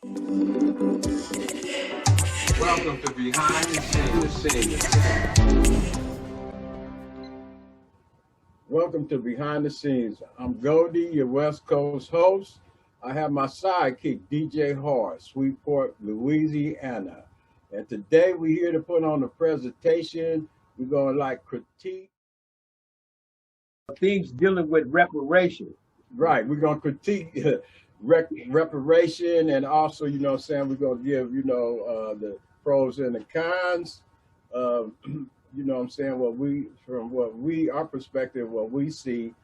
Welcome to Behind the Scenes. Welcome to Behind the Scenes. I'm Goldee, your West Coast host. I have my sidekick, DJ Hart, Sweetport, Louisiana. And today we're here to put on a presentation. We're going to critique things dealing with reparations. Right, we're going to critique reparation, and also, we're going to give, the pros and the cons of, our perspective, what we see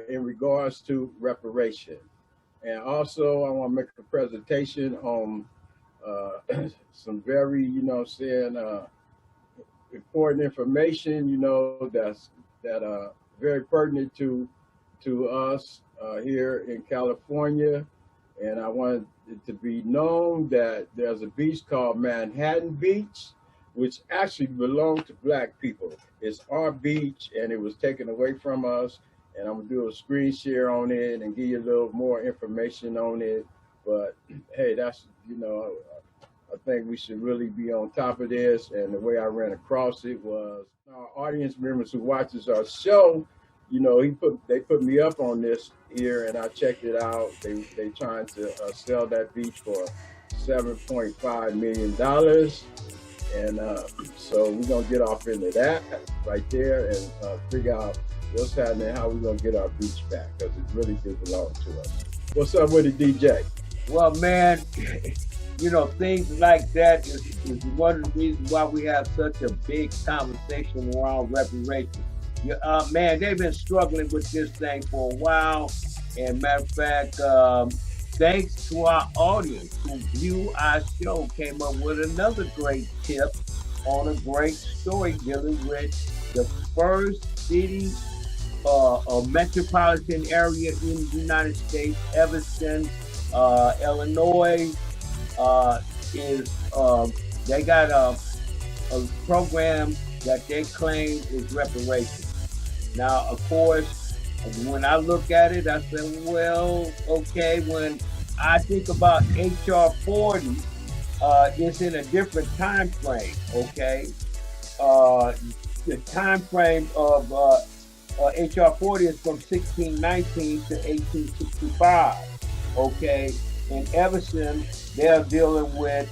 in regards to reparation. And also, I want to make a presentation on some very, important information, that's very pertinent to us here in California. And I want it to be known that there's a beach called Manhattan Beach, which actually belonged to Black people. It's our beach, and it was taken away from us. And I'm gonna do a screen share on it and give you a little more information on it. But hey, that's, I think we should really be on top of this. And the way I ran across it was our audience members who watches our show, they put me up on this here, and I checked it out. They trying to sell that beach for $7.5 million. And so we're gonna get off into that right there and figure out what's happening, how we're gonna get our beach back, because it really did belong to us. What's up with it, DJ? Well, man, things like that is one of the reasons why we have such a big conversation around reparations. Man, they've been struggling with this thing for a while. And matter of fact, thanks to our audience who view our show, came up with another great tip on a great story dealing with the first city or metropolitan area in the United States, Evanston, Illinois, they got a program that they claim is reparations. Now, of course, when I look at it, I say, well, okay, when I think about HR 40, it's in a different time frame, okay? The time frame of HR 40 is from 1619 to 1865, okay? In Evanston, they're dealing with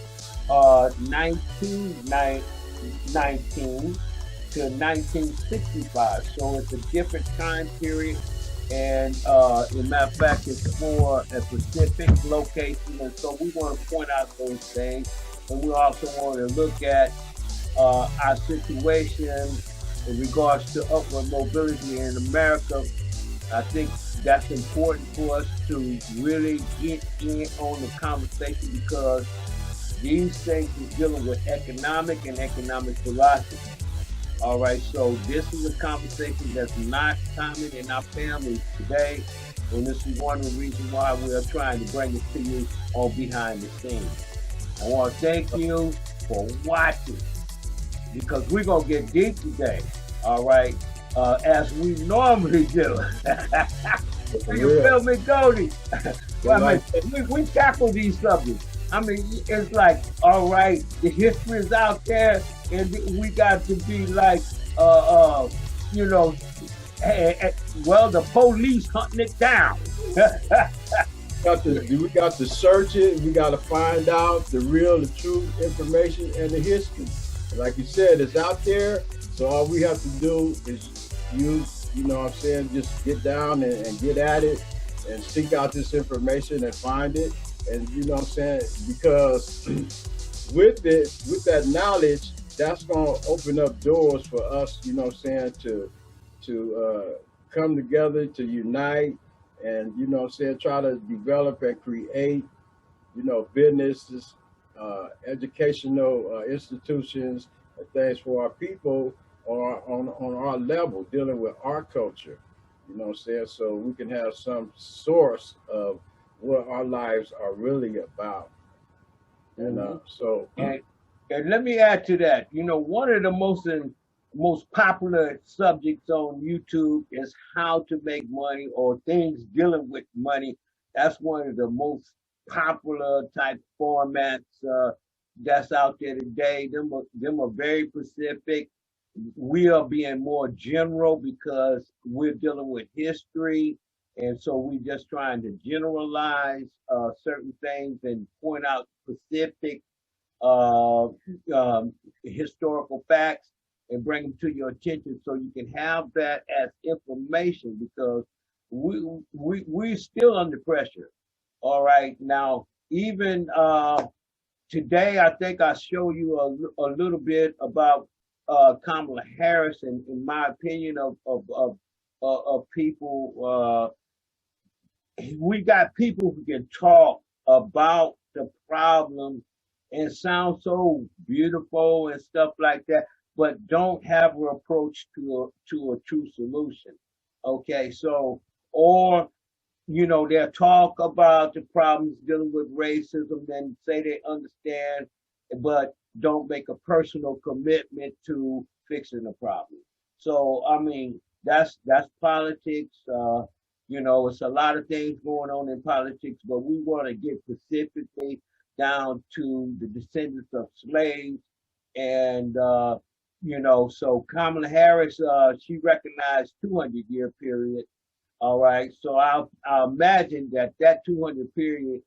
1919 to 1965. So it's a different time period. And as a matter of fact, it's for a specific location. And so we want to point out those things. And we also want to look at our situation in regards to upward mobility in America. I think that's important for us to really get in on the conversation, because these things are dealing with economic and economic philosophy. All right, so this is a conversation that's not common in our families today, and this is one of the reasons why we are trying to bring it to you on Behind the Scenes. I want to thank you for watching, because we're going to get deep today, all right, as we normally do. You feel me, Goldee? Well, I mean, we tackle these subjects. I mean, it's like, all right, the history is out there, and we got to be like, well, the police hunting it down. We got to search it. We got to find out the real, the true information and the history. And like you said, it's out there. So all we have to do is use, just get down and get at it and seek out this information and find it. And because with that knowledge, that's going to open up doors for us, to come together, to unite, and, try to develop and create, businesses, educational institutions, and things for our people on our level, dealing with our culture, so we can have some source of what our lives are really about. And and let me add to that. One of the most popular subjects on YouTube is how to make money or things dealing with money. That's one of the most popular type formats that's out there today. Them are very specific. We are being more general because we're dealing with history, and so we're just trying to generalize certain things and point out specific uh, um, historical facts and bring them to your attention so you can have that as information because we're still under pressure. All right, now even today, I think I show you a little bit about Kamala Harris, and in my opinion of people. We got people who can talk about the problem and sound so beautiful and stuff like that, but don't have an approach to a true solution. Okay, so or they'll talk about the problems dealing with racism, then say they understand, but don't make a personal commitment to fixing the problem. So, I mean, that's politics. It's a lot of things going on in politics, but we want to get specifically down to the descendants of slaves. And, so Kamala Harris, she recognized 200-year period. All right, so I'll imagine that 200-year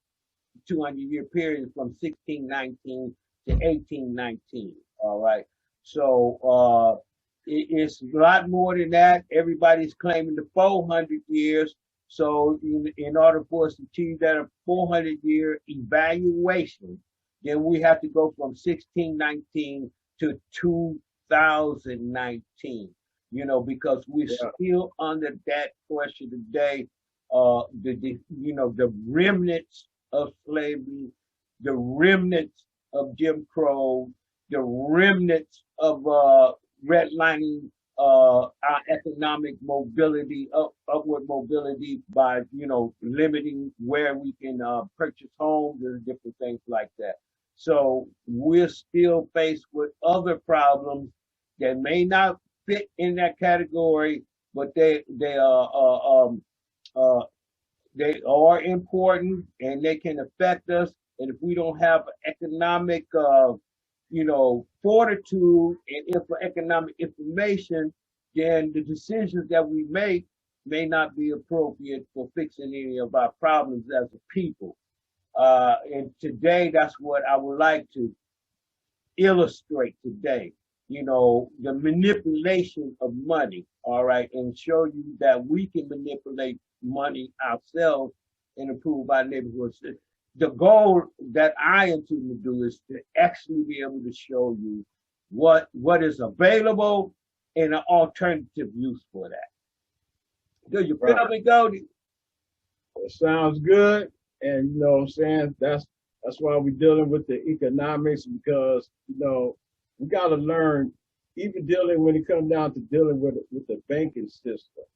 period from 1619 to 1819. All right, so it's a lot more than that. Everybody's claiming the 400 years. So in order for us to achieve that 400-year evaluation, then we have to go from 1619 to 2019. Because we're still under that pressure today. The remnants of slavery, the remnants of Jim Crow, the remnants of redlining our economic mobility, upward mobility by limiting where we can purchase homes and different things like that. So we're still faced with other problems that may not fit in that category, but they are important and they can affect us. And if we don't have economic, fortitude and economic information, then the decisions that we make may not be appropriate for fixing any of our problems as a people. And today, that's what I would like to illustrate today, the manipulation of money, all right, and show you that we can manipulate money ourselves and improve our neighborhoods. The goal that I intend to do is to actually be able to show you what is available and an alternative use for that. Do you feel me, Goldee? It sounds good. And you know what I'm saying? That's why we're dealing with the economics because, we gotta learn, even dealing when it comes down to dealing with the banking system.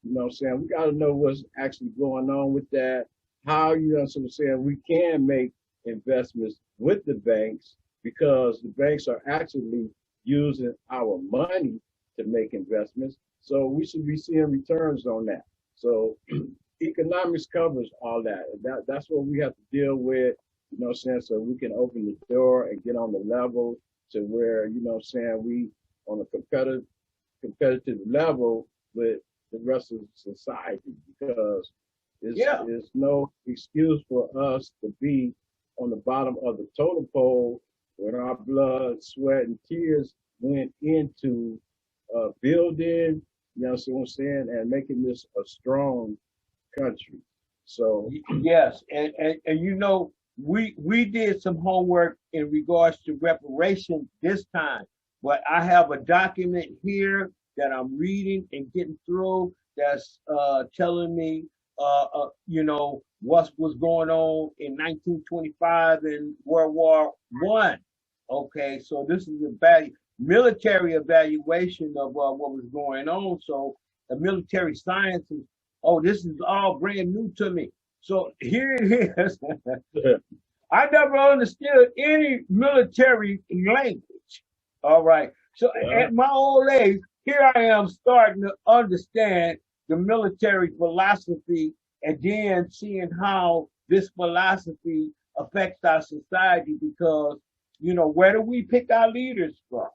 You know what I'm saying? We gotta know what's actually going on with that, how what I'm saying, we can make investments with the banks because the banks are actually using our money to make investments. So we should be seeing returns on that. So economics covers all that. That's what we have to deal with, what I'm saying, so we can open the door and get on the level to where, what I'm saying, we on a competitive level with the rest of society because there's no excuse for us to be on the bottom of the totem pole when our blood, sweat, and tears went into building, what I'm saying, and making this a strong country. So yes, and we did some homework in regards to reparations this time, but I have a document here that I'm reading and getting through that's telling me what was going on in 1925 in World War One. Okay, so this is a military evaluation of what was going on. So the military sciences. Oh, this is all brand new to me. So here it is. I never understood any military language. All right. So at my old age, here I am starting to understand the military philosophy and then seeing how this philosophy affects our society because, where do we pick our leaders from?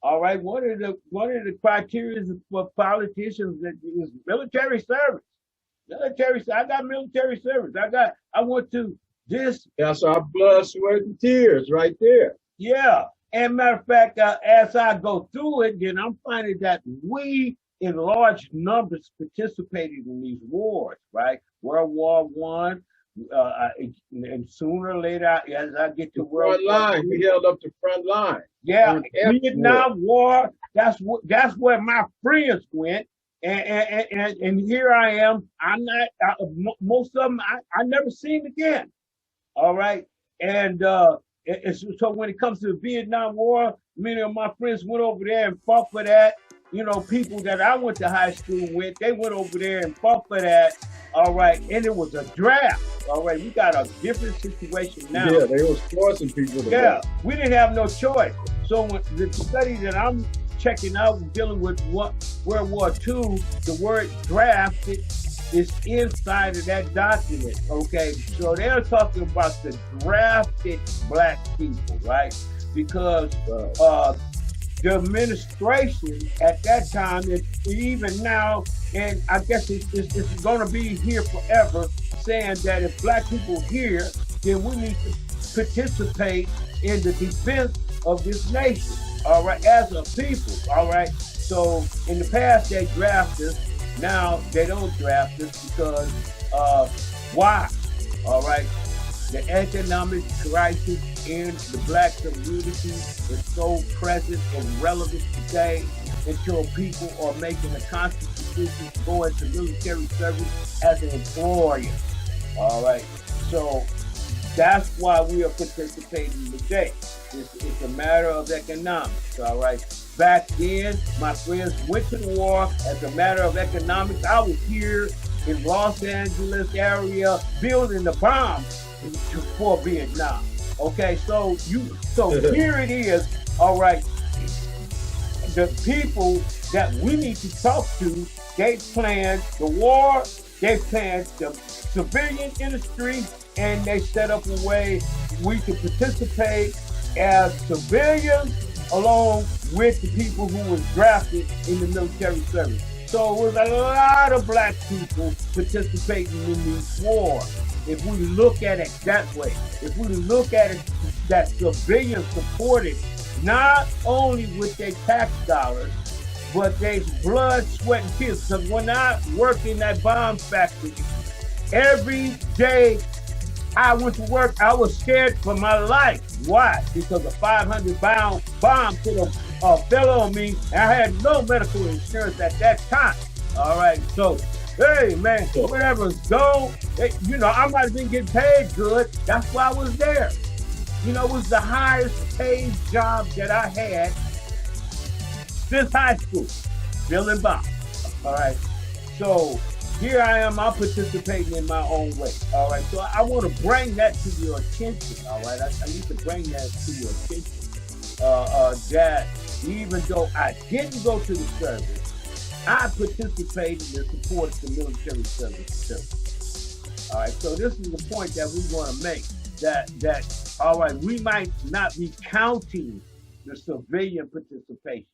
All right, one of the criteria for politicians is military service. I got military service. I went to this. That's our blood, sweat, and tears right there. Yeah. And matter of fact, as I go through it, then I'm finding that we, in large numbers, participated in these wars, right? World War One, and sooner or later, as I get to The World front War line. We II, held up the front line. yeah, On every war. Vietnam War. That's where my friends went, and here I am. I'm not most of them. I never seen again. All right. And so when it comes to the Vietnam War, many of my friends went over there and fought for that. People that I went to high school with, they went over there and fought for that. All right. And it was a draft. All right. We got a different situation now. Yeah, they was forcing people to Yeah, go. we didn't have no choice. So when the study that I'm checking out dealing with World War II, the word drafted is inside of that document. Okay, so they're talking about the drafted black people, right? Because the administration at that time, and even now, and I guess it's going to be here forever, saying that if black people here, then we need to participate in the defense of this nation, all right, as a people, all right? So in the past, they drafted us. Now they don't draft us because why? All right, the economic crisis in the black community is so present and relevant today until people are making a conscious decision to go into military service as an employer. All right, so that's why we are participating today. It's a matter of economics. All right. Back then, my friends went to the war as a matter of economics. I was here in Los Angeles area building the bombs for Vietnam. Okay, so here it is. All right, the people that we need to talk to, they planned the war, they planned the civilian industry, and they set up a way we could participate as civilians along with the people who was drafted in the military service. So it was a lot of black people participating in these wars. If we look at it that way, if we look at it that civilians supported not only with their tax dollars, but their blood, sweat, and tears. Because when I worked in that bomb factory, every day I went to work, I was scared for my life. Why? Because a 500-pound bomb could have fell on me, and I had no medical insurance at that time. All right, so hey man, whatever's gone, I might have been getting paid good. That's why I was there. It was the highest paid job that I had since high school, building bombs. All right, so here I am, I'm participating in my own way. All right, so I want to bring that to your attention. All right, I need to bring that to your attention. That even though I didn't go to the service, I participated and supported the military service too. All right, so this is the point that we want to make. That all right, we might not be counting the civilian participation.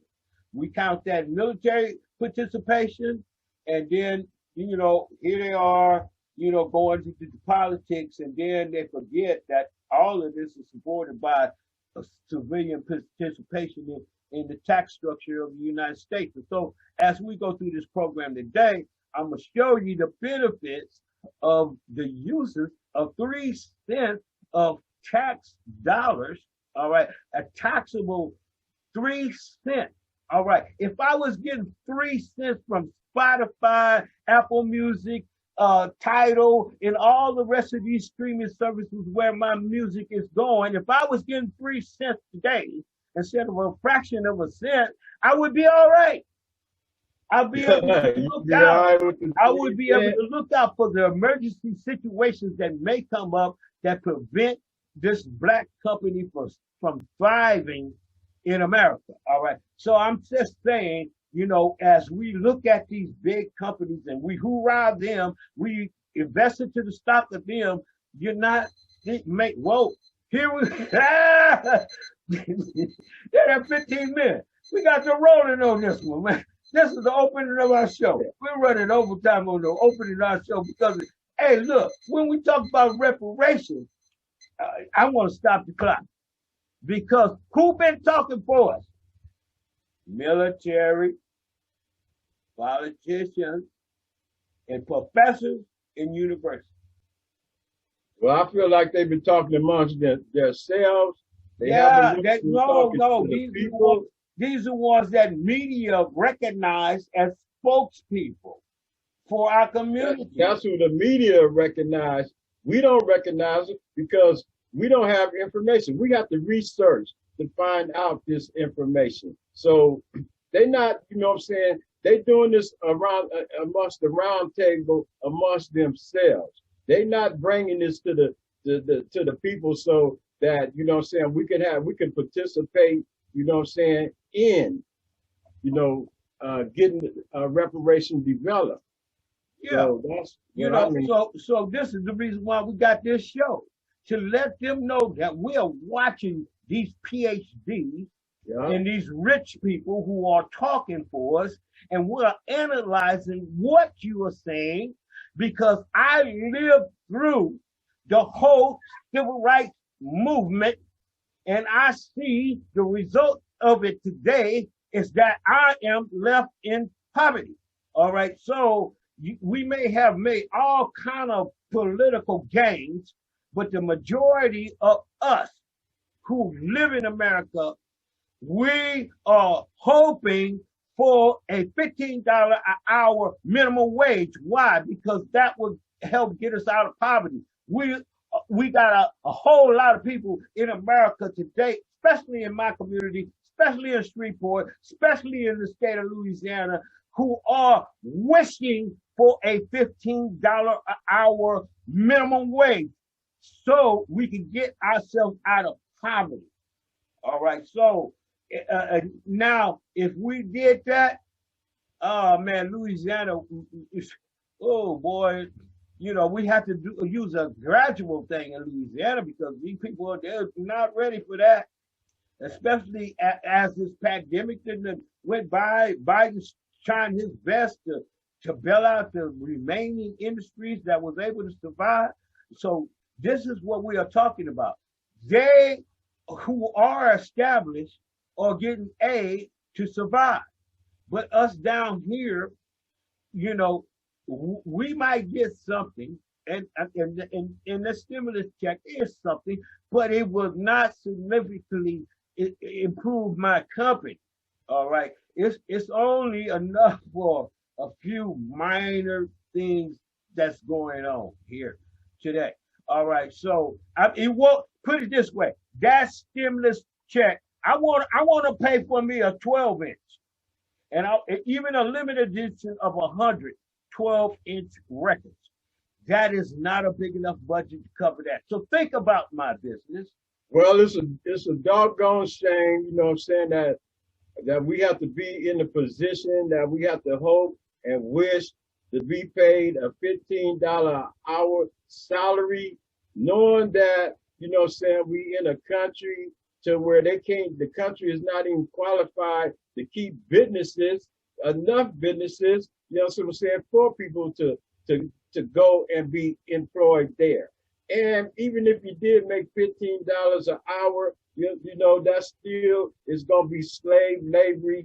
We count that military participation, and then here they are, going into the politics, and then they forget that all of this is supported by a civilian participation in the tax structure of the United States. And so as we go through this program today, I'm going to show you the benefits of the uses of 3 cents of tax dollars, all right, a taxable 3 cents. All right, if I was getting 3 cents from Spotify, Apple Music, Tidal, and all the rest of these streaming services where my music is going, if I was getting 3 cents today instead of a fraction of a cent, I would be all right. I'll be able to look out. I would be able to look out for the emergency situations that may come up that prevent this black company from thriving in America. All right. So I'm just saying, as we look at these big companies and we hoorah them, we invest into the stock of them, You're not make whoa. Here we yeah, that 15 minutes. We got the rolling on this one, man. This is the opening of our show. We're running overtime on the opening of our show because, hey, look, when we talk about reparations, I want to stop the clock because who been talking for us? Military, politicians, and professors in universities. Well, I feel like they've been talking amongst themselves. They Yeah, haven't that been no, talking no. to the people. These are ones that media recognize as spokespeople for our community. That's who the media recognize. We don't recognize it because we don't have information. We have to research to find out this information. So they not, you know what I'm saying? They doing this around amongst the round table amongst themselves. They not bringing this to the people so that, you know what I'm saying, we can participate, you know what I'm saying, in, you know, getting reparation developed. Yeah. So that's You what I know, mean. so this is the reason why we got this show to let them know that we are watching these PhDs Yeah. and these rich people who are talking for us, and we're analyzing what you are saying because I lived through the whole civil rights movement and I see the result of it today is that I am left in poverty. All right, so we may have made all kind of political gains, but the majority of us who live in America, we are hoping for a $15 an hour minimum wage. Why? Because that would help get us out of poverty. We got a whole lot of people in America today, especially in my community, especially in Shreveport, especially in the state of Louisiana, who are wishing for a $15 an hour minimum wage so we can get ourselves out of poverty. All right. So now, if we did that, oh man, Louisiana, oh boy, you know, we have to use a gradual thing in Louisiana because these people they're not ready for that, especially as this pandemic went by. Biden's trying his best to bail out the remaining industries that was able to survive. So this is what we are talking about. They who are established are getting aid to survive. But us down here, you know, we might get something, and the stimulus check is something, but it will not significantly improve my company. All right, it's only enough for a few minor things that's going on here today. All right, so it won't put it this way. That stimulus check, I want to pay for me a 12-inch and even a limited edition of 100 12-inch records. That is not a big enough budget to cover that. So think about my business. Well, it's a doggone shame, you know what I'm saying, that we have to be in the position that we have to hope and wish to be paid a $15 an hour salary, knowing that, you know what I'm saying, we in a country to where the country is not even qualified to keep enough businesses, you know what I'm saying, for people to go and be employed there. And even if you did make $15 an hour, you know that still is going to be slave labor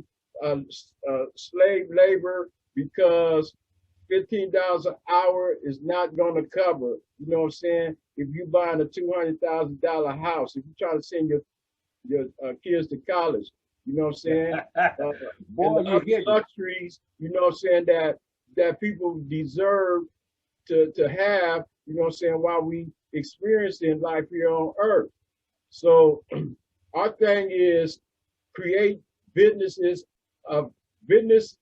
because $15 an hour is not going to cover. You know what I'm saying? If you buying a $200,000 house, if you try to send your kids to college, you know what I'm saying? Boy, and the other luxuries, you know what I'm saying, that people deserve to have, you know what I'm saying, while we experiencing life here on earth. So our thing is create businesses of businesses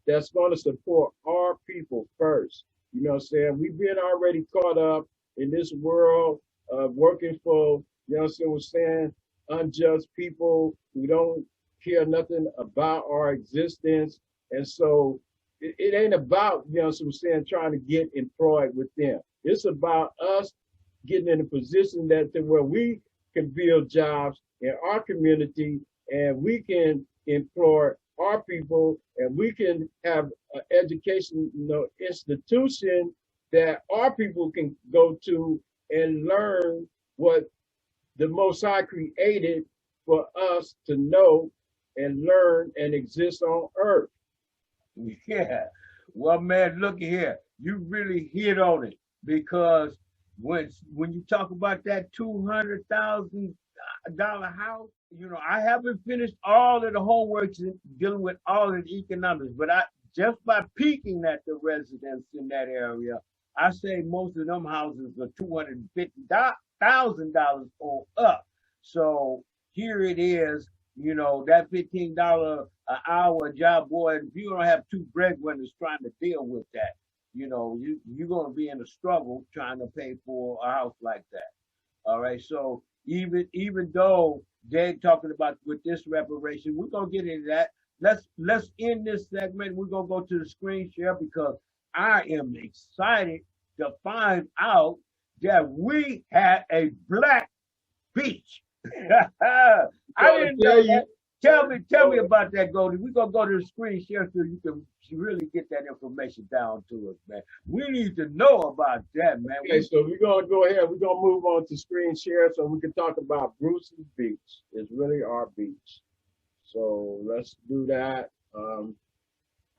that's going to support our people first. You know what I'm saying? We've been already caught up in this world of working for, you know what I'm saying, unjust people who don't care nothing about our existence. And so it ain't about, you know, so we're saying trying to get employed with them. It's about us getting in a position that to where we can build jobs in our community and we can employ our people and we can have an education, you know, institution that our people can go to and learn what the Most High created for us to know and learn and exist on earth. Yeah. Well, man, look here. You really hit on it because when you talk about that $200,000 house, you know, I haven't finished all of the homework dealing with all of the economics, but I just by peeking at the residents in that area, I say most of them houses are $250,000 or up. So here it is, you know, that $15 an hour job, boy. If you don't have two breadwinners trying to deal with that, you know, you're gonna be in a struggle trying to pay for a house like that. All right. So even though they're talking about with this reparation, we're gonna get into that. Let's end this segment. We're gonna go to the screen share because I am excited to find out that we had a black beach. I didn't know that. Tell me about that, Goldie. We're gonna go to the screen share so you can really get that information down to us, man. We need to know about that, man. Okay, so we're gonna go ahead. We're gonna move on to screen share so we can talk about Bruce's Beach. It's really our beach. So let's do that.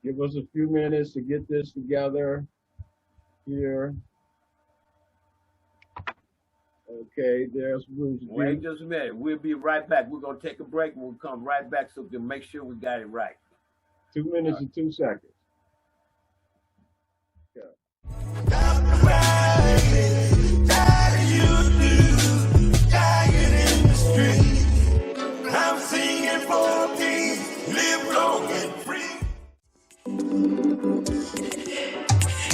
Give us a few minutes to get this together here. Okay, there's Bruce's Beach. Wait just a minute. We'll be right back. We're gonna take a break and we'll come right back so we can make sure we got it right. 2 minutes and 2 seconds. I'm singing for peace, live long and free.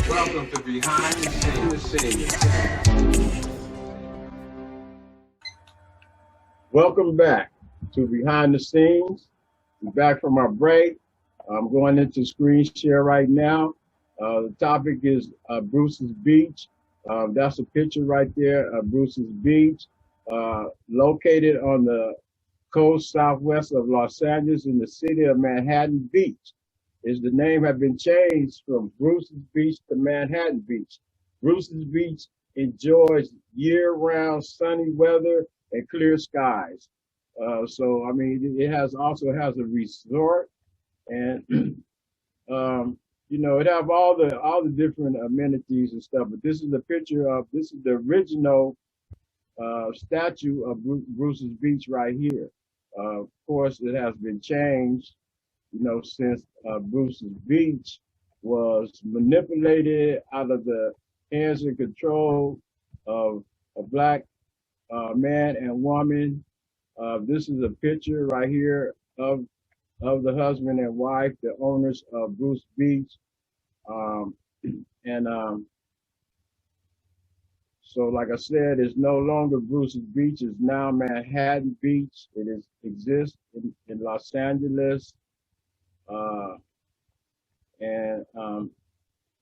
Welcome to Behind the Scenes. Welcome back to Behind the Scenes. We're back from our break. I'm going into screen share right now. The topic is Bruce's Beach. That's a picture right there of Bruce's Beach, located on the coast southwest of Los Angeles in the city of Manhattan Beach. The name has been changed from Bruce's Beach to Manhattan Beach. Bruce's Beach enjoys year-round sunny weather and clear skies. So I mean, it also has a resort, and you know, it have all the different amenities and stuff. But this is the original statue of Bruce's Beach right here. Of course, it has been changed, you know, since Bruce's Beach was manipulated out of the hands and control of a black man and woman. This is a picture right here of the husband and wife, the owners of Bruce Beach. So like I said, it's no longer Bruce's Beach, it's now Manhattan Beach. It exists in Los Angeles.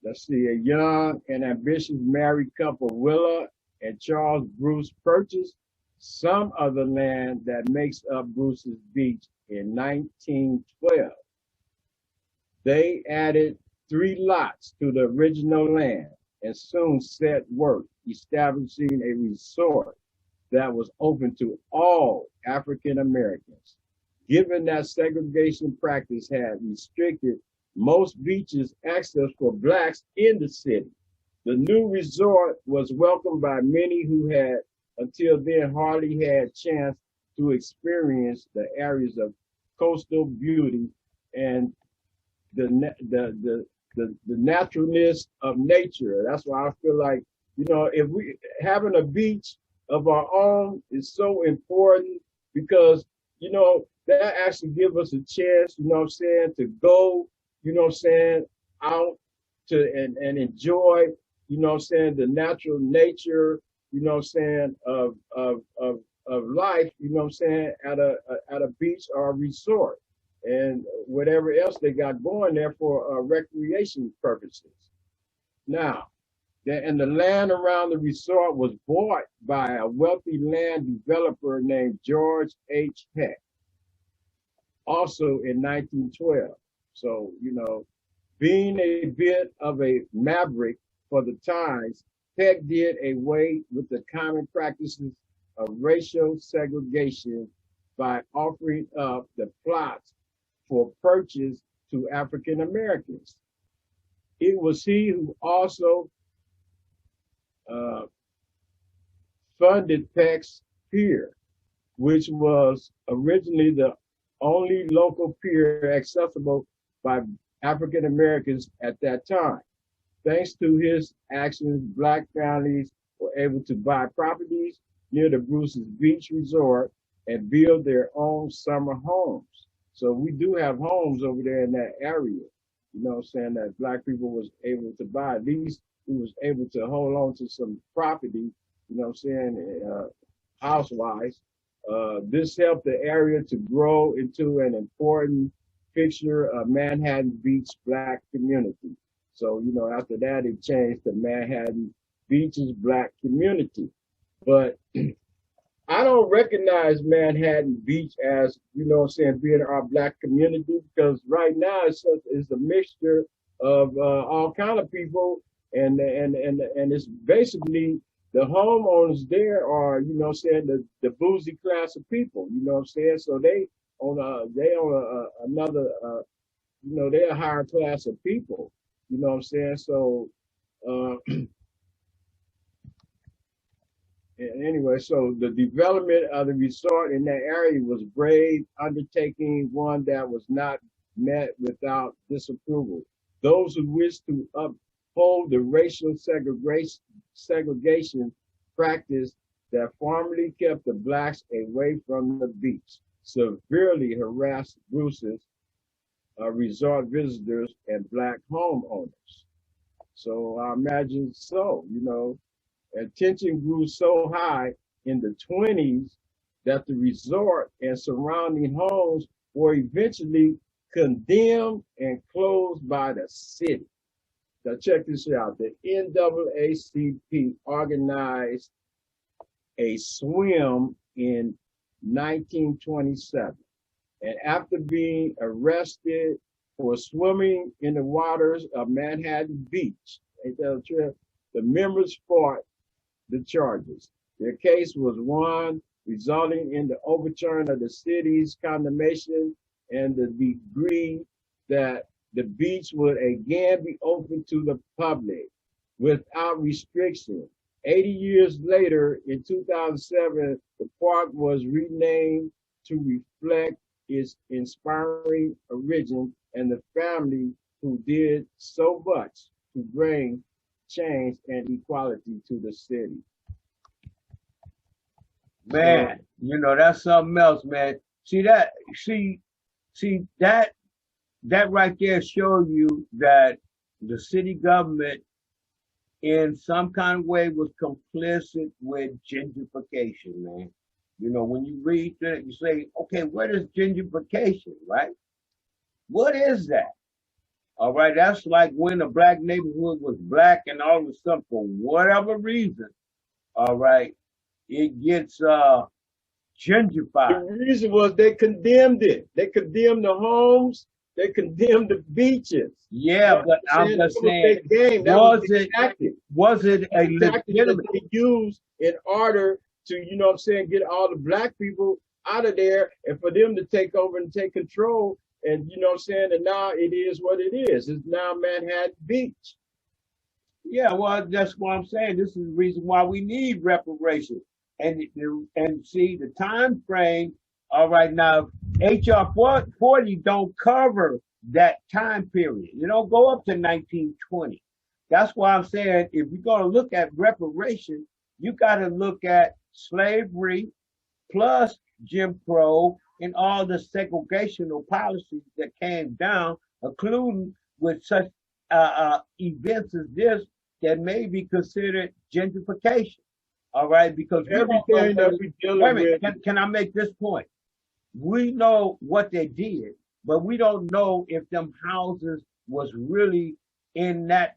Let's see, a young and ambitious married couple, Willa and Charles Bruce, purchased some of the land that makes up Bruce's Beach in 1912. They added 3 lots to the original land and soon set work establishing a resort that was open to all African Americans. Given that segregation practice had restricted most beaches' access for blacks in the city, the new resort was welcomed by many who had until then hardly had chance to experience the areas of coastal beauty and the naturalness of nature. That's why I feel like, you know, if we having a beach of our own is so important because, you know, that actually give us a chance, you know what I'm saying, to go, you know what I'm saying, out to and enjoy, you know what I'm saying, the natural nature, you know what I'm saying, of life, you know what I'm saying, at a beach or a resort. and whatever else they got going there for recreation purposes. Now, and the land around the resort was bought by a wealthy land developer named George H. Heck, also in 1912. So, being a bit of a maverick for the times, Heck did away with the common practices of racial segregation by offering up the plots for purchase to African Americans. It was he who also funded Peck's Pier, which was originally the only local pier accessible by African Americans at that time. Thanks to his actions, Black families were able to buy properties near the Bruce's Beach Resort and build their own summer homes. So we do have homes over there in that area, that Black people was able to buy. At least we was able to hold on to some property, house-wise. This helped the area to grow into an important fixture of Manhattan Beach Black community. So, after that, it changed to Manhattan Beach's Black community. But I don't recognize Manhattan Beach as, being our Black community, because right now it's a mixture of all kind of people, and it's basically the homeowners there are, the boozy class of people, so they on another, they're a higher class of people, so anyway, so the development of the resort in that area was brave undertaking, one that was not met without disapproval. Those who wished to uphold the racial segregation practice that formerly kept the Blacks away from the beach severely harassed Bruce's resort visitors and Black homeowners. So I imagine and tension grew so high in the 20s that the resort and surrounding homes were eventually condemned and closed by the city. Now check this out. The NAACP organized a swim in 1927. And after being arrested for swimming in the waters of Manhattan Beach, the members fought the charges. Their case was won, resulting in the overturn of the city's condemnation and the decree that the beach would again be open to the public without restriction. 80 years later, in 2007, the park was renamed to reflect its inspiring origin and the family who did so much to bring change and equality to the city. Man, that's something else, man. See that right there shows you that the city government in some kind of way was complicit with gentrification, man. When you read that, you say, okay, what is gentrification, right? What is that? All right, that's like when a Black neighborhood was Black and all of a sudden, for whatever reason, all right, it gets gentrified. The reason was they condemned it. They condemned the homes. They condemned the beaches. Yeah, but I'm just saying, was it a legitimate they used in order to, get all the Black people out of there and for them to take over and take control? And and now it is what it is. It's now Manhattan Beach. Yeah, well, that's what I'm saying. This is the reason why we need reparations. And see the time frame. All right, now HR 40 don't cover that time period. You don't go up to 1920. That's why I'm saying if you're going to look at reparations, you got to look at slavery plus Jim Crow and all the segregational policies that came down, including with such events as this that may be considered gentrification. All right, because everything that we dealing with. Can I make this point? We know what they did. but we don't know if them houses was really in that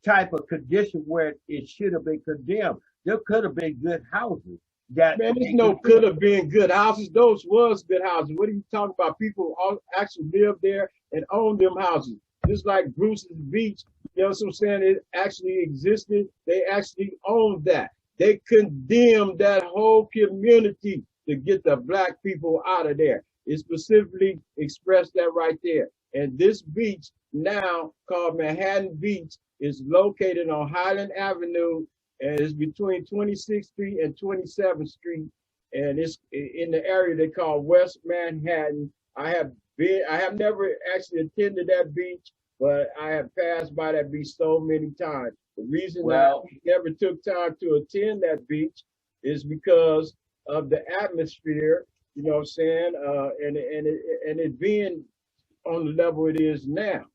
type of condition where it should have been condemned. There could have been good houses that Man, there's they no could condemned. have been good houses. Those was good houses. What are you talking about? People all actually lived there and owned them houses. Just like Bruce's Beach, you know what I'm saying? It actually existed. They actually owned that. They condemned that whole community to get the black people out of there. It specifically expressed that right there. And this beach now called Manhattan Beach is located on Highland Avenue and it's between 26th Street and 27th Street, and it's in the area they call West Manhattan. I have never actually attended that beach, but I have passed by that beach so many times. The reason I Well, never took time to attend that beach is because of the atmosphere, you know what I'm saying, and it being on the level it is now,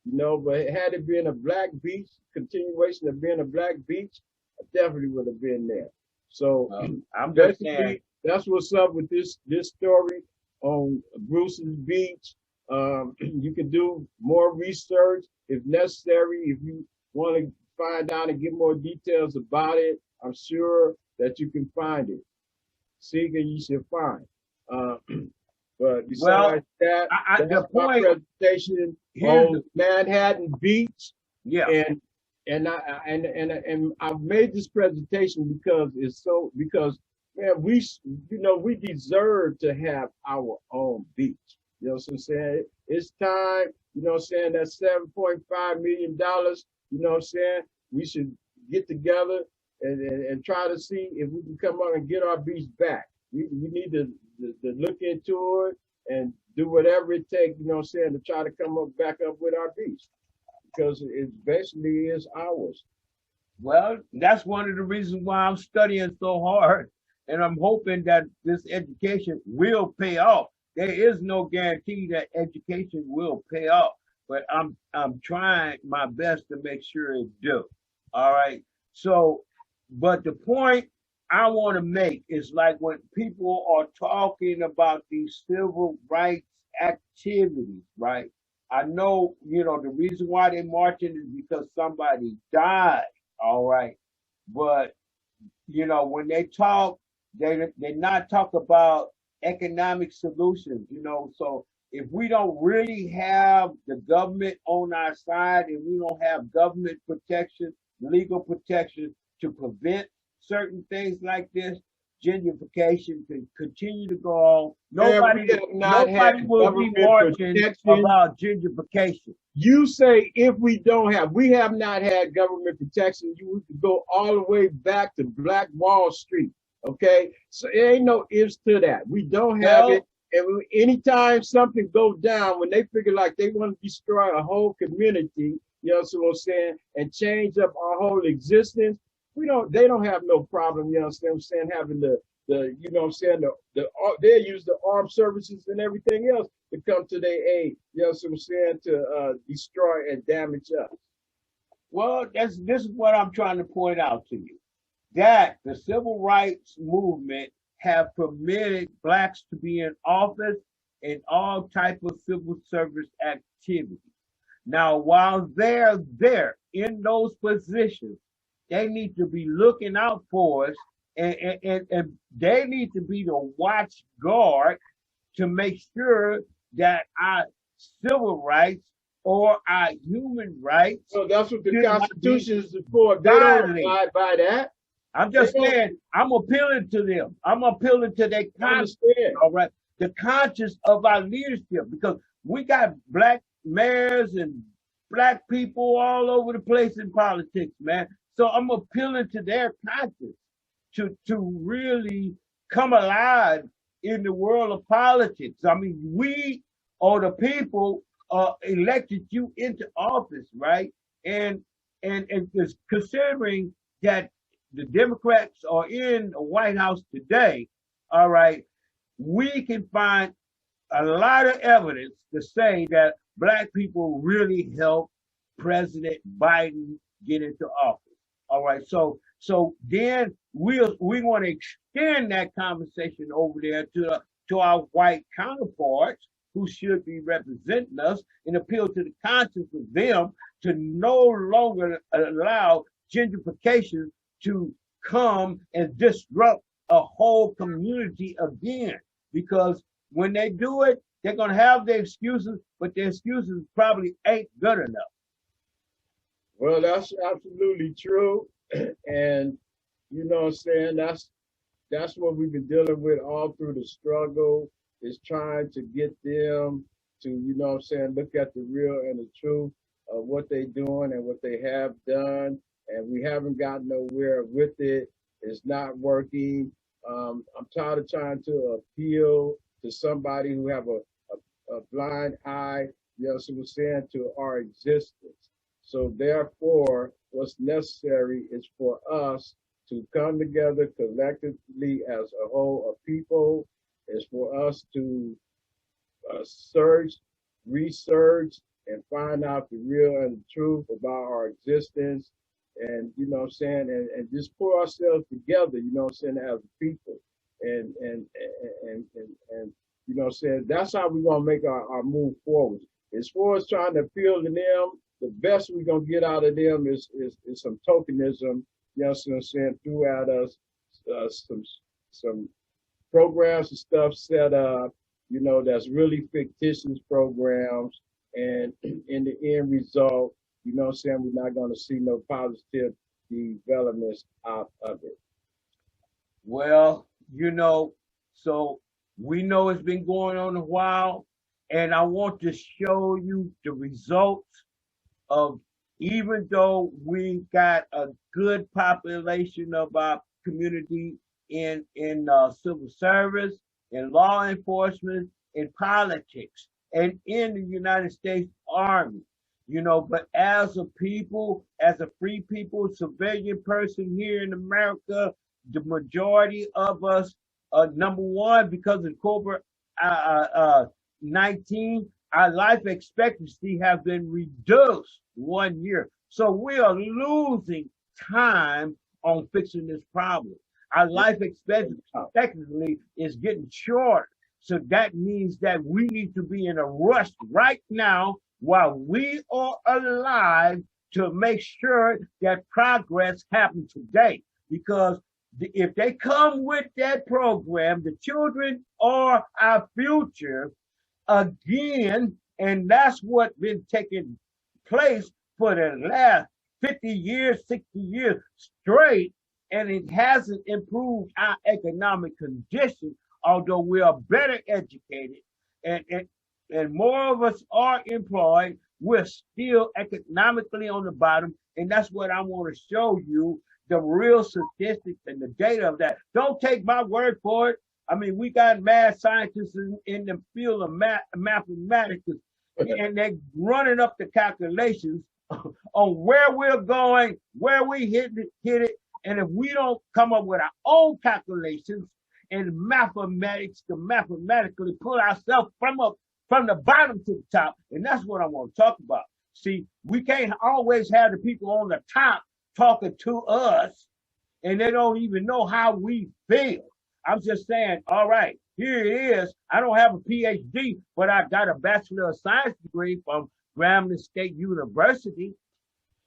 you know. But had it been a black beach, continuation of being a black beach, I definitely would have been there. So I'm just saying. basically, that's what's up with this story on Bruce's Beach. You can do more research if necessary. If you want to find out and get more details about it, I'm sure that you can find it. Seek and you should find. Uh, but Well, besides that, the that's my point presentation here's on the Manhattan Beach, yeah. and and I've made this presentation because it's so because man we deserve to have our own beach. You know what I'm saying? It's time. You know what I'm saying? That $7.5 million. You know what I'm saying? We should get together and try to see if we can come up and get our beach back. We need to look into it and do whatever it takes, you know what I'm saying, to try to come up back up with our beach because it basically is ours. Well, that's one of the reasons why I'm studying so hard, and I'm hoping that this education will pay off. There is no guarantee that education will pay off, but I'm trying my best to make sure it do. All right. So, but the point I want to make is like when people are talking about these civil rights activities, right? I know, the reason why they're marching is because somebody died, all right. But when they talk, they not talk about economic solutions, So if we don't really have the government on our side and we don't have government protection, legal protection to prevent certain things like this, gentrification can continue to go on. And Nobody we have not nobody had will be government marching protection. about gentrification. You say if we don't have, we have not had government protection. You could go all the way back to Black Wall Street. Okay, so there ain't no ifs to that. We don't have it, Well, and anytime something goes down, when they figure like they want to destroy a whole community, you know what I'm saying, and change up our whole existence, we don't. They don't have no problem. You know what I'm saying, having the you know what I'm saying they use the armed services and everything else to come to their aid. You know what I'm saying, to destroy and damage us. well, this is what I'm trying to point out to you. That the civil rights movement have permitted blacks to be in office in all type of civil service activities. Now, while they're there in those positions, they need to be looking out for us, and they need to be the watch guard to make sure that our civil rights or our human rights So that's what the should not be Constitution is for. If they don't violated. abide by that, I'm they just don't saying, I'm appealing to them. I'm appealing to their conscience, understand. all right? The conscience of our leadership, because we got black mayors and black people all over the place in politics, man. So I'm appealing to their conscience to really come alive in the world of politics. I mean, we or the people elected you into office, right? And and just considering that the Democrats are in the White House today, all right, we can find a lot of evidence to say that black people really helped President Biden get into office. All right, so then we want to extend that conversation over there to our white counterparts who should be representing us and appeal to the conscience of them to no longer allow gentrification to come and disrupt a whole community again. Because when they do it, they're going to have their excuses, but their excuses probably ain't good enough. Well, that's absolutely true. And you know what I'm saying? That's what we've been dealing with all through the struggle, is trying to get them to, you know what I'm saying, look at the real and the truth of what they're doing and what they have done. And we haven't gotten nowhere with it. It's not working. I'm tired of trying to appeal to somebody who have a blind eye, you know what I'm saying, to our existence. So therefore, what's necessary is for us to come together collectively as a whole, a people, is for us to search, research, and find out the real and the truth about our existence. And, you know what I'm saying, and just pull ourselves together, you know what I'm saying, as a people. And you know what I'm saying, that's how we're going to make our move forward. As far as trying to appeal to them, the best we're going to get out of them is some tokenism, you know what I'm saying, throughout us, some programs and stuff set up, you know, that's really fictitious programs. And in the end result, you know what I'm saying, we're not going to see no positive developments out of it. Well, so we know it's been going on a while, and I want to show you the results of, even though we got a good population of our community in civil service, in law enforcement, in politics, and in the United States Army. But as a people, as a free people, civilian person here in America, the majority of us, number one, because of COVID 19, our life expectancy have been reduced 1 year. So we are losing time on fixing this problem. Our life expectancy is getting short. So that means that we need to be in a rush right now while we are alive to make sure that progress happens today. Because if they come with that program, the children are our future again, and that's what's been taking place for the last 50 years, 60 years straight, and it hasn't improved our economic condition, although we are better educated and more of us are employed. We're still economically on the bottom, and that's what I want to show you, the real statistics and the data of that. Don't take my word for it. I mean, we got mad scientists in the field of mathematics, and they're running up the calculations on where we're going, where we hit it. And if we don't come up with our own calculations and mathematics to mathematically pull ourselves from the bottom to the top, and that's what I want to talk about. See, we can't always have the people on the top talking to us, and they don't even know how we feel. I'm just saying, all right, here it is. I don't have a PhD, but I got a Bachelor of Science degree from Grambling State University.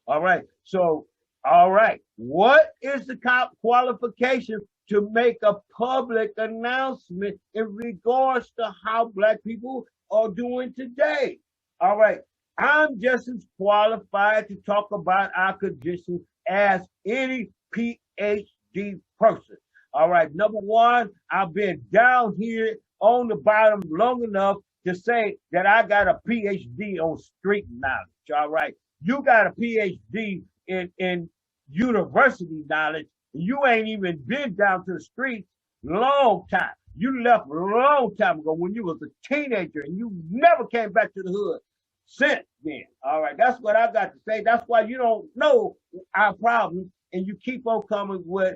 All right. So, all right. What is the qualification to make a public announcement in regards to how Black people are doing today? All right. I'm just as qualified to talk about our condition as any PhD person. All right. Number one, I've been down here on the bottom long enough to say that I got a PhD on street knowledge. All right. You got a PhD in university knowledge. You ain't even been down to the streets long time. You left a long time ago when you was a teenager, and you never came back to the hood since then. All right. That's what I got to say. That's why you don't know our problems, and you keep on coming with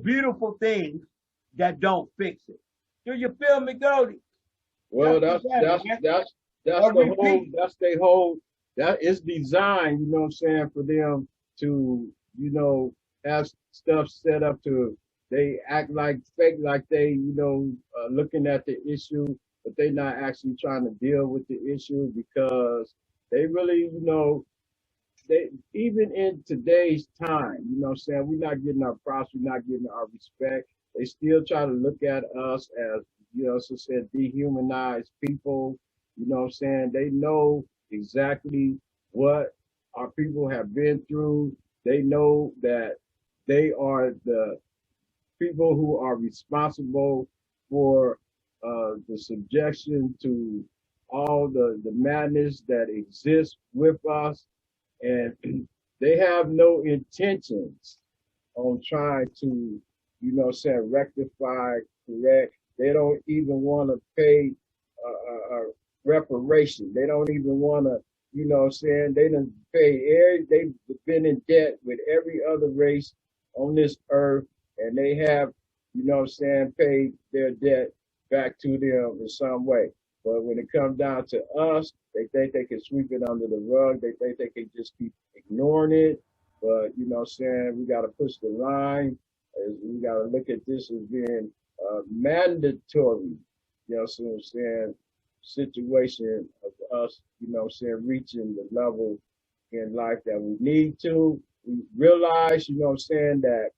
beautiful things that don't fix it. Do you feel me, Goldie? Well, that's their whole, that is designed, you know what I'm saying, for them to, you know, have stuff set up to, they act like fake, like they, you know, looking at the issue but they're not actually trying to deal with the issue because they really, they even in today's time, what I'm saying, we're not getting our props, we're not getting our respect. They still try to look at us as, so said, dehumanized people. What I'm saying? They know exactly what our people have been through. They know that they are the people who are responsible for the subjection to all the madness that exists with us, and they have no intentions on trying to, rectify, correct. They don't even want to pay reparation. They don't even want to, they done they've been in debt with every other race on this earth, and they have, paid their debt back to them in some way. But when it comes down to us, they think they can sweep it under the rug. They think they can just keep ignoring it. But, we got to push the line. We got to look at this as being mandatory, situation of us, reaching the level in life that we need to. We realize, that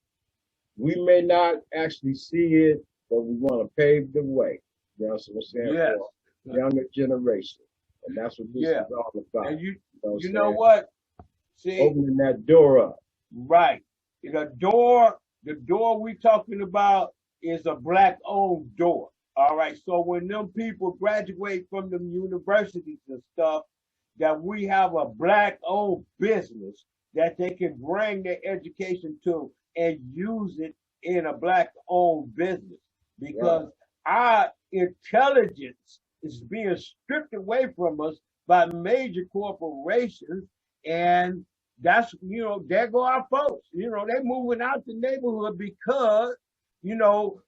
we may not actually see it, but we want to pave the way, Yes. for younger generation. And that's what this is all about. And you know what? See, opening that door up. right. The door we talking about is a black-owned door. All right. So when them people graduate from the universities and stuff, that we have a black-owned business that they can bring their education to and use it in a black-owned business, because our intelligence is being stripped away from us by major corporations, and that's, there go our folks. They moving out the neighborhood because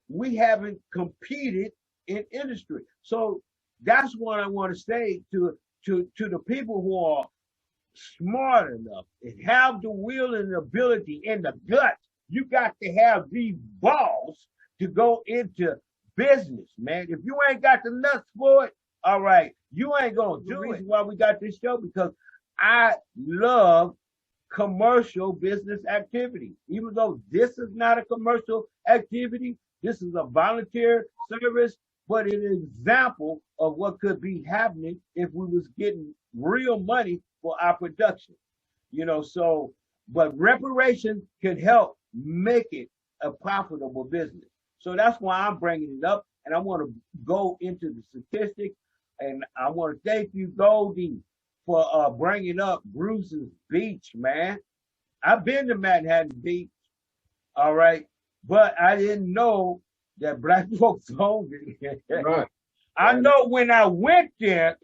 we haven't competed in industry. So that's what I want to say to the people who are smart enough and have the will and the ability and the guts. You got to have these balls to go into business, man. If you ain't got the nuts for it, all right, you ain't gonna do it. The reason why we got this show, because I love commercial business activity. Even though this is not a commercial activity, this is a volunteer service, but an example of what could be happening if we was getting real money for our production. So, but reparations can help make it a profitable business. So that's why I'm bringing it up, and I want to go into the statistics, and I want to thank you, Goldee, for bringing up Bruce's Beach, man. I've been to Manhattan Beach, all right, but I didn't know that black folks owned it. Right. I know when I went there,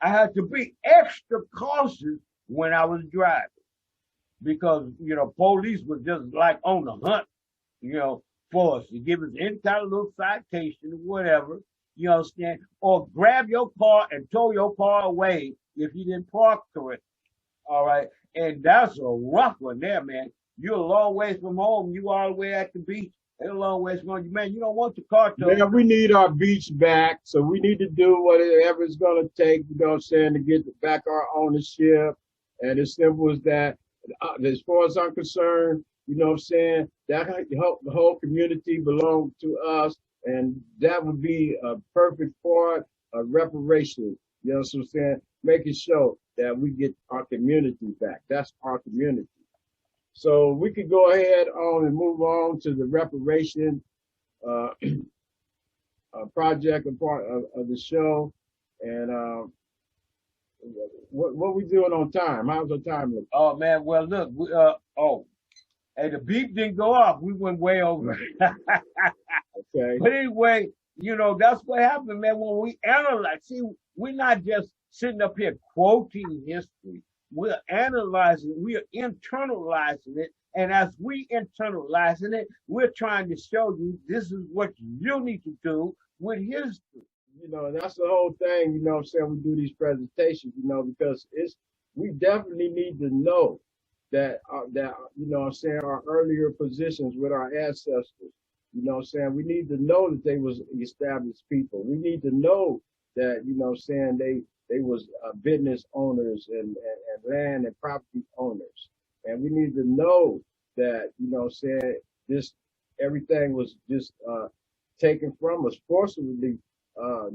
I had to be extra cautious when I was driving, because police was just like on the hunt, for us to give us any kind of little citation or whatever. You understand? Or grab your car and tow your car away if you didn't park correctly. All right. And that's a rough one there, man. You're a long ways from home. You all the way at the beach. They're a long ways from home. Man, you don't want your car towed. Man, we need our beach back. So we need to do whatever it's going to take, to get back our ownership. And as simple as that. As far as I'm concerned, that the whole community belongs to us. And that would be a perfect part of reparation. You know what I'm saying? Making sure that we get our community back. That's our community. So we could go ahead on and move on to the reparation project and part of the show. And what we doing on time? How's our time look? Oh man, well look, hey, the beep didn't go off. We went way over. Okay. But anyway, that's what happened, man. When we analyze, see, we're not just sitting up here quoting history. We're analyzing, we are internalizing it. And as we internalizing it, we're trying to show you this is what you need to do with history. And that's the whole thing, we do these presentations, because we definitely need to know that, our earlier positions with our ancestors, we need to know that they was established people. We need to know that, you know, saying they was business owners and land and property owners. And we need to know that, you know, saying this, everything was just taken from us, forcibly,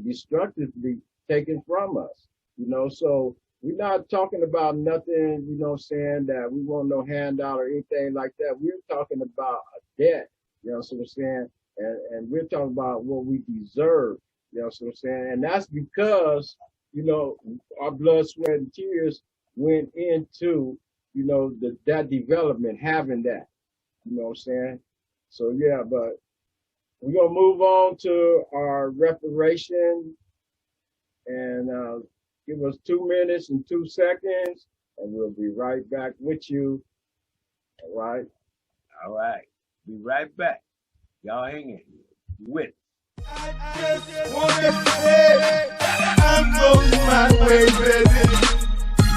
destructively taken from us, you know. So we're not talking about nothing, you know, saying that we want no handout or anything like that. We're talking about a debt, you know what I'm saying? And we're talking about what we deserve, you know what I'm saying? And that's because, you know, our blood, sweat, and tears went into, you know, that development, having that, you know what I'm saying? So yeah, but we're gonna move on to our reparation and give us 2 minutes and 2 seconds, and we'll be right back with you. All right. All right. Be right back. Y'all hang in with. I just wanna say I'm on my way, baby.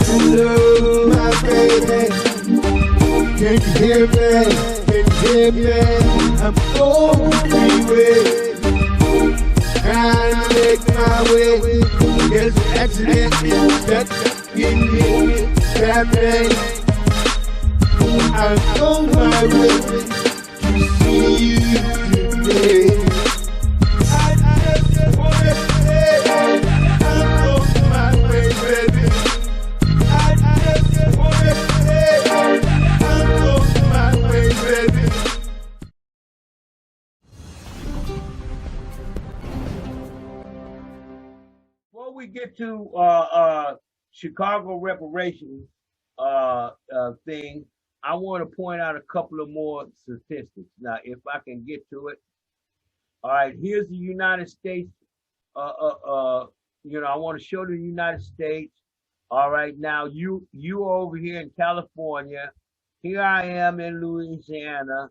Hello, my baby. Can you hear me? Can you hear me? I'm on my way. Trying to make my way. There's an accident stuck in me. Traffic. I'm on my way to see you today. I just wanna say I'm on my way, baby. I just wanna say I'm on my way, baby. Before we get to Chicago reparations thing, I want to point out a couple of more statistics. Now, if I can get to it. All right, here's the United States. You know, I want to show the United States. All right, now you are over here in California. Here I am in Louisiana,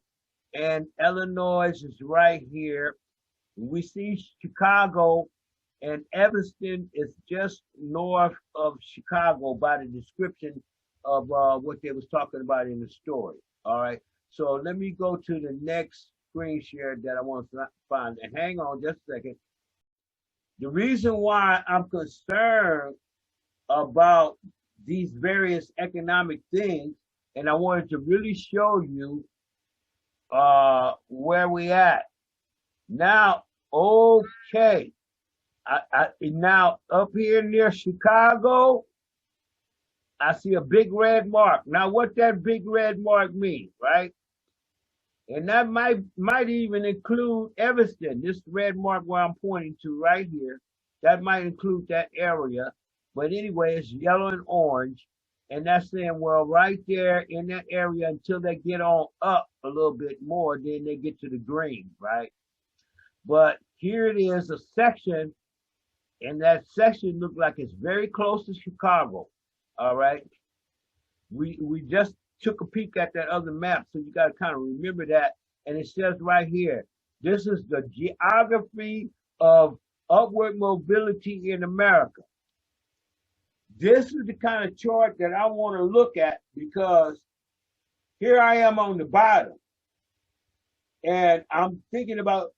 and Illinois is right here. We see Chicago, and Evanston is just north of Chicago by the description of what they was talking about in the story. All right, so let me go to the next screen share that I want to find. And hang on just a second. The reason why I'm concerned about these various economic things, and I wanted to really show you where we at. Now, okay. Now up here near Chicago, I see a big red mark. Now what that big red mark means, right? And that might even include Evanston. This red mark where I'm pointing to right here, that might include that area. But anyway, it's yellow and orange. And that's saying, well, right there in that area until they get on up a little bit more, then they get to the green, right? But here it is, a section, and that section looks like it's very close to Chicago, all right? We just took a peek at that other map, so you got to kind of remember that. And it says right here, this is the geography of upward mobility in America. This is the kind of chart that I want to look at, because here I am on the bottom, and I'm thinking about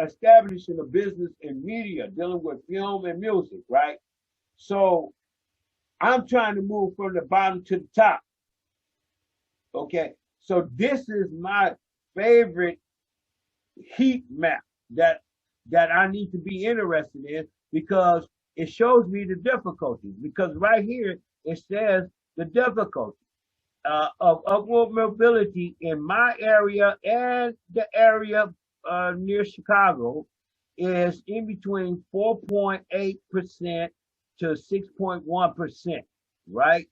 establishing a business in media, dealing with film and music, right? So I'm trying to move from the bottom to the top. Okay, so this is my favorite heat map that I need to be interested in, because it shows me the difficulties. Because right here it says the difficulty of upward mobility in my area and the area near Chicago is in between 4.8% to 6.1%, right?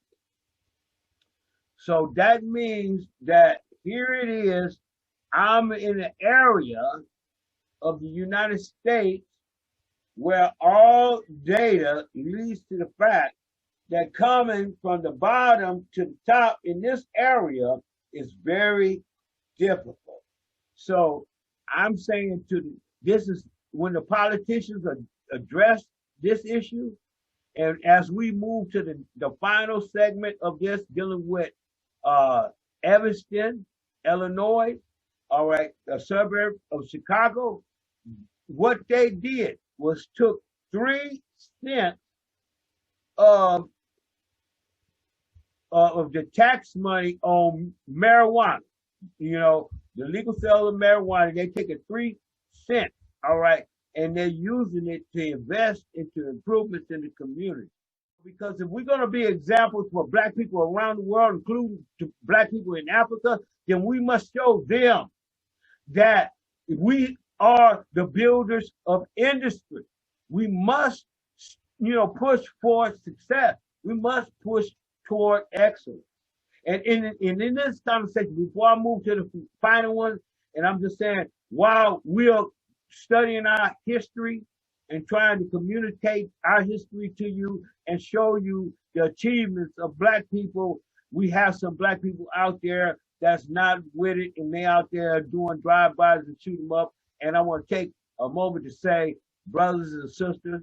So that means that here it is, I'm in an area of the United States where all data leads to the fact that coming from the bottom to the top in this area is very difficult. So I'm saying this is when the politicians address this issue, and as we move to the final segment of this, dealing with Evanston, Illinois, all right, a suburb of Chicago, what they did was took 3 cents of the tax money on marijuana. You know, the legal sale of marijuana, they take a 3 cents, all right, and they're using it to invest into improvements in the community. Because if we're going to be examples for black people around the world, including to black people in Africa, then we must show them that we are the builders of industry. We must, push for success. We must push toward excellence. And in this conversation, before I move to the final one, and I'm just saying, while we're studying our history and trying to communicate our history to you and show you the achievements of black people, we have some black people out there that's not with it, and they out there doing drive-bys and shoot them up. And I want to take a moment to say, brothers and sisters,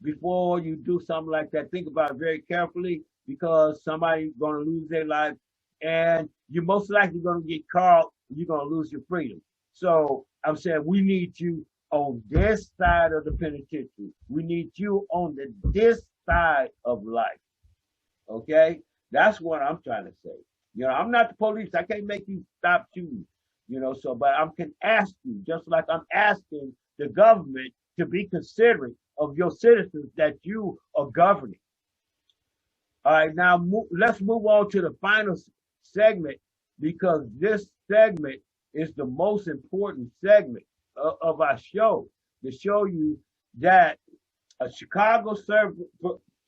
before you do something like that, think about it very carefully, because somebody's going to lose their life, and you're most likely going to get caught, and you're going to lose your freedom. So I'm saying we need you on this side of the penitentiary. We need you on this side of life. Okay? That's what I'm trying to say. I'm not the police. I can't make you stop shooting. But I can ask you, just like I'm asking the government to be considerate of your citizens that you are governing. All right, now let's move on to the final segment, because this segment is the most important segment of our show, to show you that a Chicago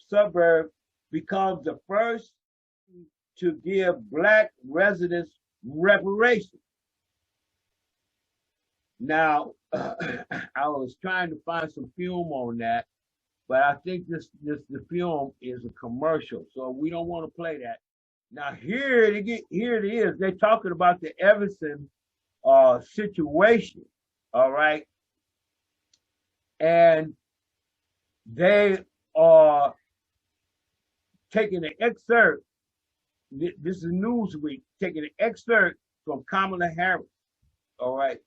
suburb becomes the first to give black residents reparations. Now, I was trying to find some film on that, but I think the film is a commercial, so we don't want to play that. Now here it is. They're talking about the Evanston situation, all right, and they are taking an excerpt. This is Newsweek taking an excerpt from Kamala Harris, all right,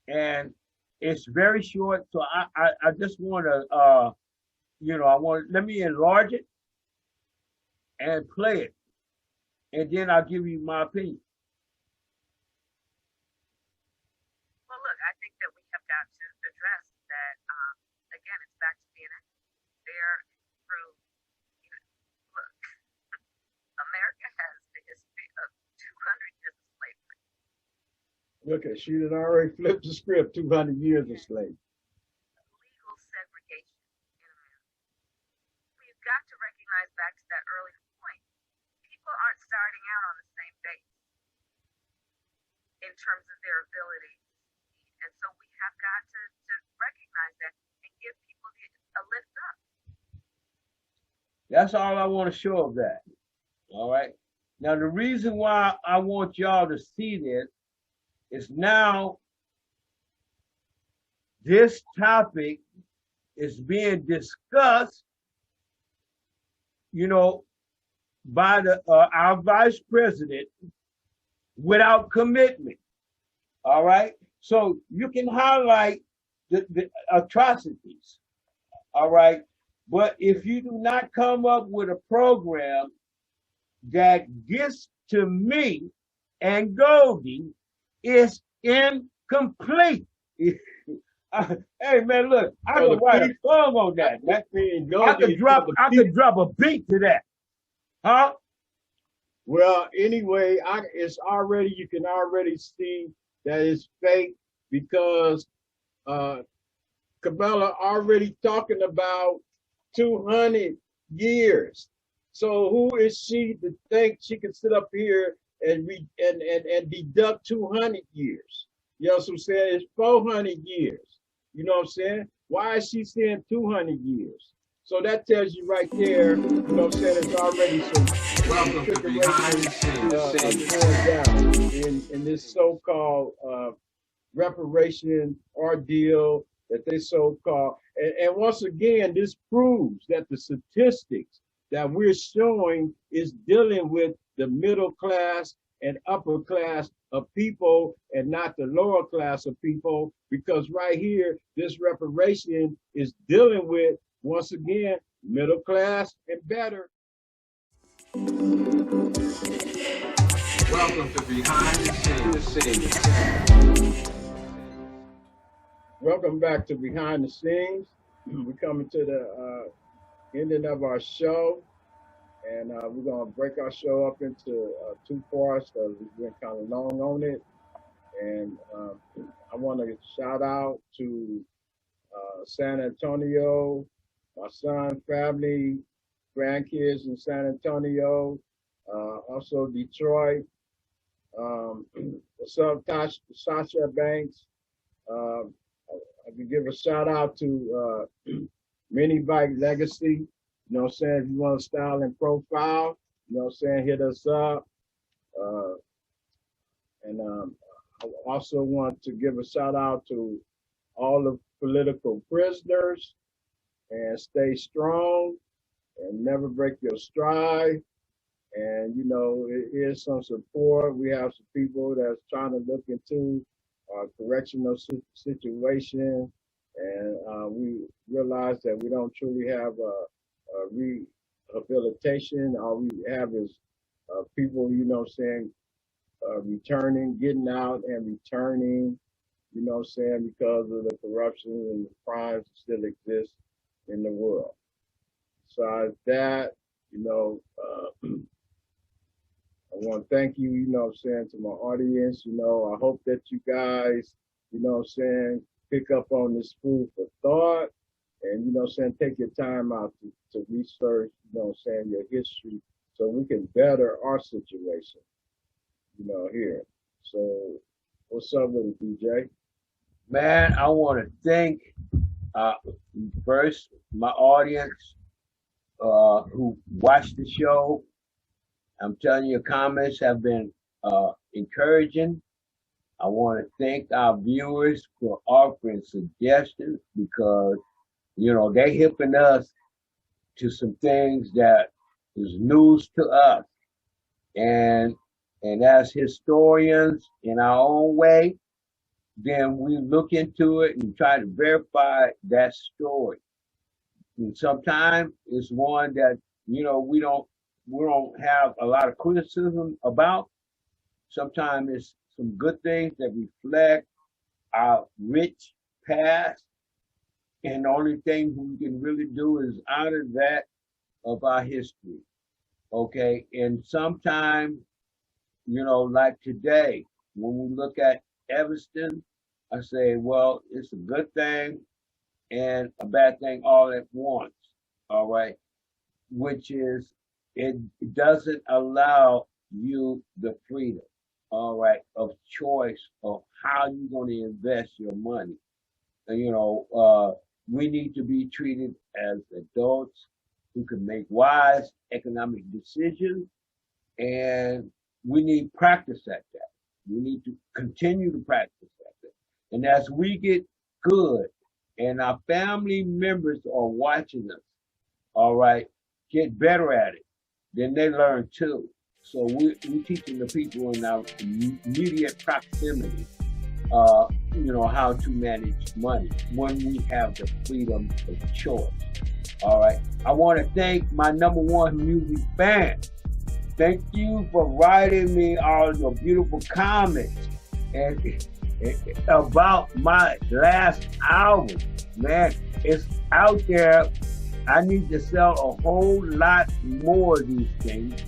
and it's very short. So I just want to let me enlarge it and play it, and then I'll give you my opinion. Well, look, I think that we have got to address that. Again, it's back to being fair, true. Look, America has the history of 200 years of slavery. Look, she had already flipped the script. 200 years of slavery. Legal segregation in America. We've got to recognize, back to that earlier point, people aren't starting out on the same base in terms of their ability. And so we have got to recognize that and give people a lift up. That's all I want to show of that. All right. Now, the reason why I want y'all to see this is now this topic is being discussed, by our vice president without commitment. All right. So you can highlight the atrocities. All right. But if you do not come up with a program that gets to me and Goldee, it's incomplete. Hey man, look, I can write a song on that. I could drop a beat to that. Huh? Well, anyway, you can already see that it's fake, because Kamala already talking about 200 years. So who is she to think she can sit up here and deduct 200 years? You know what I'm saying? It's 400 years. You know what I'm saying? Why is she saying 200 years? So that tells you right there, you know what I'm saying, it's already some going down in this so-called reparation ordeal that they so-called. And once again, this proves that the statistics that we're showing is dealing with the middle class and upper class of people and not the lower class of people, because right here, this reparation is dealing with, once again, middle class and better. Welcome to Behind the Scenes. Welcome back to Behind the Scenes. We're coming to the ending of our show, and we're going to break our show up into two parts because we've been kind of long on it. And I want to shout out to San Antonio, my son, family, grandkids in San Antonio, also Detroit. What's up, Sasha Banks? I can give a shout out to Mini Bike Legacy. You know what I'm saying? If you want a style and profile, you know what I'm saying, hit us up. And I also want to give a shout out to all the political prisoners, and stay strong and never break your stride. And, you know, it is some support. We have some people that's trying to look into our correctional situation. And we realize that we don't truly have a rehabilitation. All we have is people, you know what I'm saying, returning, getting out and returning, you know what I'm saying, because of the corruption and the crimes that still exist in the world. Besides that, you know, I want to thank you, you know what I'm saying, to my audience. You know, I hope that you guys, you know what I'm saying, pick up on this food for thought and, you know what I'm saying, take your time out to research, you know what I'm saying, your history so we can better our situation, you know, here. So what's up with it, DJ? Man, I want to thank first my audience who watched the show. I'm telling you, comments have been encouraging. I want to thank our viewers for offering suggestions because, you know, they're hipping us to some things that is news to us. And as historians in our own way, then we look into it and try to verify that story. And sometimes it's one that, you know, we don't have a lot of criticism about. Sometimes it's some good things that reflect our rich past. And the only thing we can really do is honor that of our history. Okay. And sometimes, you know, like today, when we look at Evanston, I say, well, it's a good thing and a bad thing all at once. All right. Which is, it doesn't allow you the freedom, all right, of choice of how you're going to invest your money. And, you know, we need to be treated as adults who can make wise economic decisions, and we need practice at that. We need to continue to practice at that. And as we get good and our family members are watching us, all right, get better at it, then they learn too. So we're teaching the people in our immediate proximity, you know, how to manage money when we have the freedom of choice. All right. I want to thank my #1 music fan. Thank you for writing me all your beautiful comments and about my last album. Man, it's out there. I need to sell a whole lot more of these things,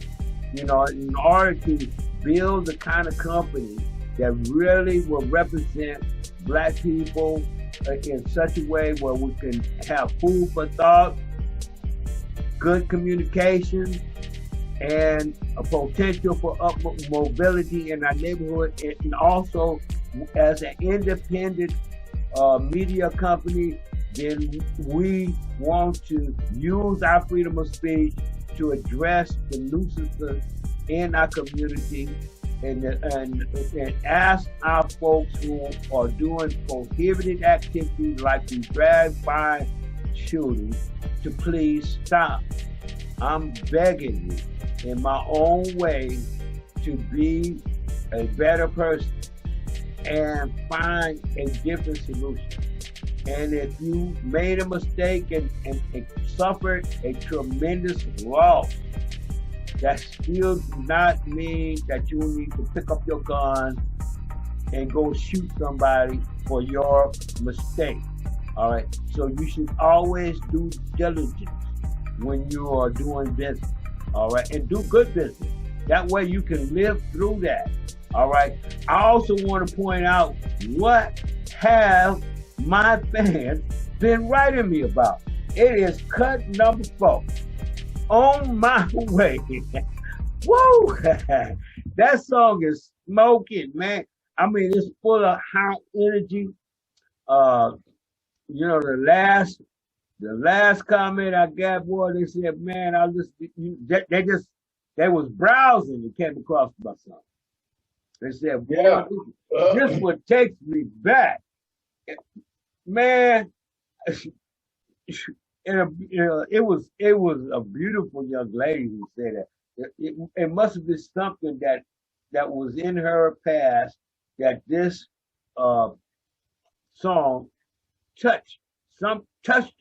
you know, in order to build the kind of company that really will represent Black people in such a way where we can have food for thought, good communication, and a potential for upward mobility in our neighborhood. And also, as an independent media company, then we want to use our freedom of speech to address the nuisances in our community and ask our folks who are doing prohibited activities like these drive-by shootings to please stop. I'm begging you in my own way to be a better person, and find a different solution. And if you made a mistake and suffered a tremendous loss, that still do not mean that you need to pick up your gun and go shoot somebody for your mistake. All right. So you should always do diligence when you are doing business. All right. And do good business. That way you can live through that. All right. I also want to point out what have my fans been writing me about. It is cut number 4. On My Way. Woo! That song is smoking, man. I mean, it's full of high energy. You know, the last comment I got, boy, they said, man, they was browsing and came across my song. They said, boy, Yeah. this what takes me back. Man, it was a beautiful young lady who said that. It must have been something that was in her past that this song touched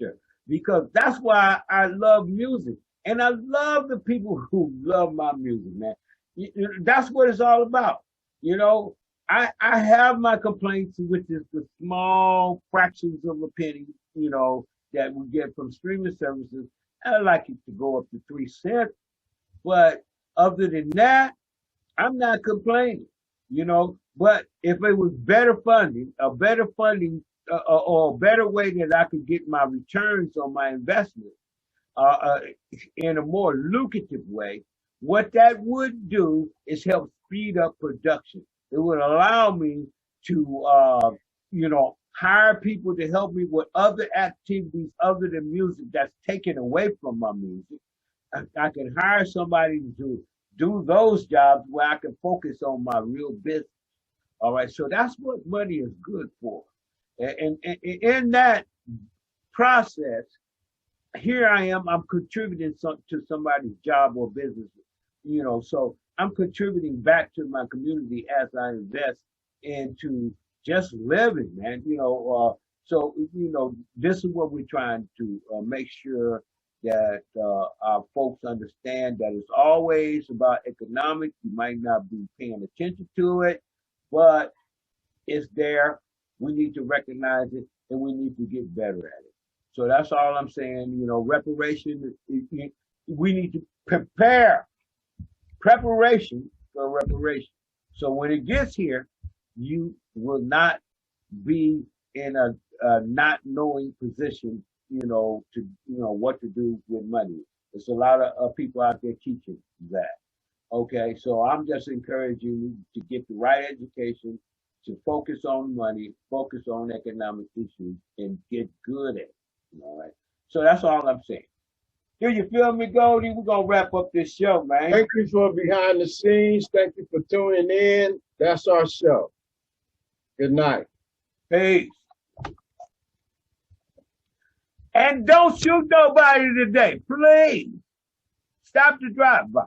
her, because that's why I love music, and I love the people who love my music, man. That's what it's all about. You know, I have my complaints, which is the small fractions of a penny, you know, that we get from streaming services. I like it to go up to 3 cents, but other than that, I'm not complaining, you know. But if it was better funding, or a better way that I could get my returns on my investment in a more lucrative way, what that would do is help speed up production. It would allow me to, you know, hire people to help me with other activities other than music that's taken away from my music. I can hire somebody to do those jobs where I can focus on my real business. All right, so that's what money is good for. And in that process, here I am, I'm contributing to somebody's job or business, you know, so I'm contributing back to my community as I invest into just living, man, you know. So, you know, this is what we're trying to make sure that our folks understand, that it's always about economics. You might not be paying attention to it, but it's there. We need to recognize it, and we need to get better at it. So that's all I'm saying. You know, we need to prepare, preparation for reparation. So when it gets here, you will not be in a not knowing position, you know, to, you know, what to do with money. There's a lot of people out there teaching that. Okay, so I'm just encouraging you to get the right education, to focus on money, focus on economic issues, and get good at it. All right. So that's all I'm saying. Do you feel me, Goldie? We're gonna wrap up this show, man. Thank you for behind the scenes. Thank you for tuning in. That's our show. Good night. Peace. And don't shoot nobody today, please. Stop the drive-by.